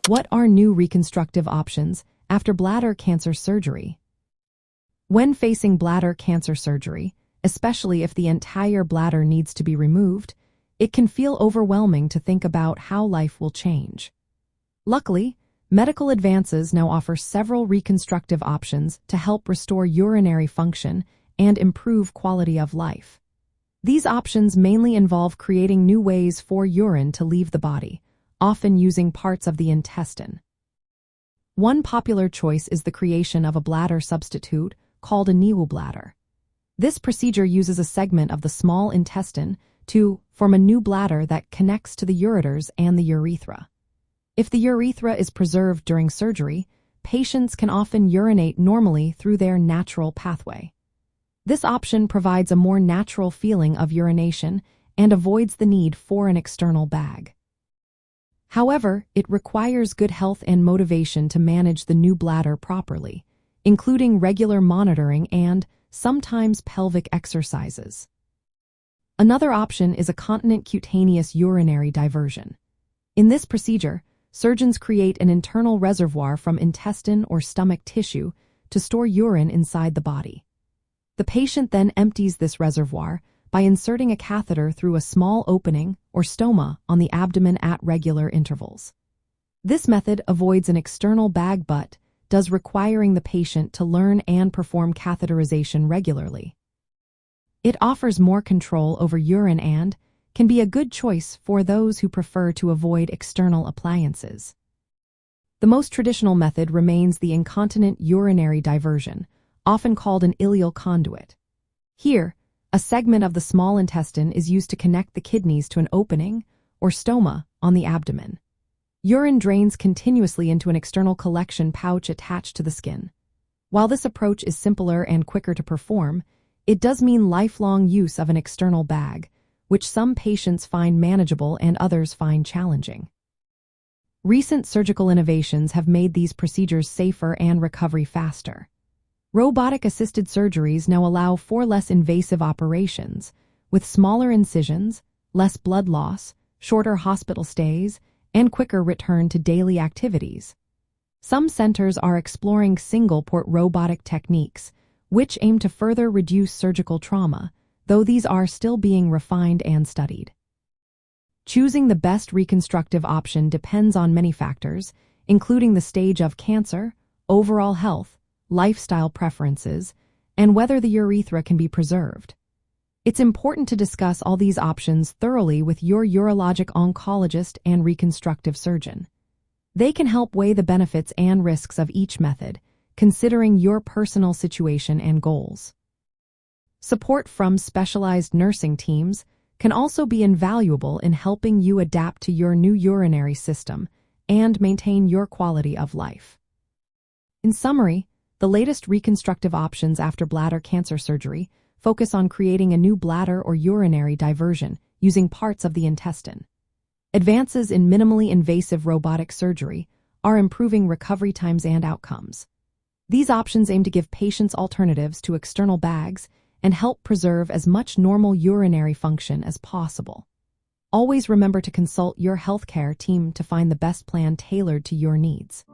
What are new reconstructive options after bladder cancer surgery? When facing bladder cancer surgery, especially if the entire bladder needs to be removed, it can feel overwhelming to think about how life will change. Luckily, medical advances now offer several reconstructive options to help restore urinary function and improve quality of life. These options mainly involve creating new ways for urine to leave the body, often using parts of the intestine. One popular choice is the creation of a bladder substitute called a neobladder. This procedure uses a segment of the small intestine to form a new bladder that connects to the ureters and the urethra. If the urethra is preserved during surgery, patients can often urinate normally through their natural pathway. This option provides a more natural feeling of urination and avoids the need for an external bag. However, it requires good health and motivation to manage the new bladder properly, including regular monitoring and, sometimes, pelvic exercises. Another option is a continent cutaneous urinary diversion. In this procedure, surgeons create an internal reservoir from intestine or stomach tissue to store urine inside the body. The patient then empties this reservoir by inserting a catheter through a small opening or stoma on the abdomen at regular intervals. This method avoids an external bag but does requiring the patient to learn and perform catheterization regularly. It offers more control over urine and can be a good choice for those who prefer to avoid external appliances. The most traditional method remains the incontinent urinary diversion, often called an ileal conduit. Here, a segment of the small intestine is used to connect the kidneys to an opening or stoma on the abdomen. Urine drains continuously into an external collection pouch attached to the skin. While this approach is simpler and quicker to perform, it does mean lifelong use of an external bag, which some patients find manageable and others find challenging. Recent surgical innovations have made these procedures safer and recovery faster. Robotic-assisted surgeries now allow for less invasive operations, with smaller incisions, less blood loss, shorter hospital stays, and quicker return to daily activities. Some centers are exploring single-port robotic techniques, which aim to further reduce surgical trauma, though these are still being refined and studied. Choosing the best reconstructive option depends on many factors, including the stage of cancer, overall health, lifestyle preferences, and whether the urethra can be preserved. It's important to discuss all these options thoroughly with your urologic oncologist and reconstructive surgeon. They can help weigh the benefits and risks of each method, considering your personal situation and goals. Support from specialized nursing teams can also be invaluable in helping you adapt to your new urinary system and maintain your quality of life. In summary, the latest reconstructive options after bladder cancer surgery focus on creating a new bladder or urinary diversion using parts of the intestine. Advances in minimally invasive robotic surgery are improving recovery times and outcomes. These options aim to give patients alternatives to external bags and help preserve as much normal urinary function as possible. Always remember to consult your healthcare team to find the best plan tailored to your needs.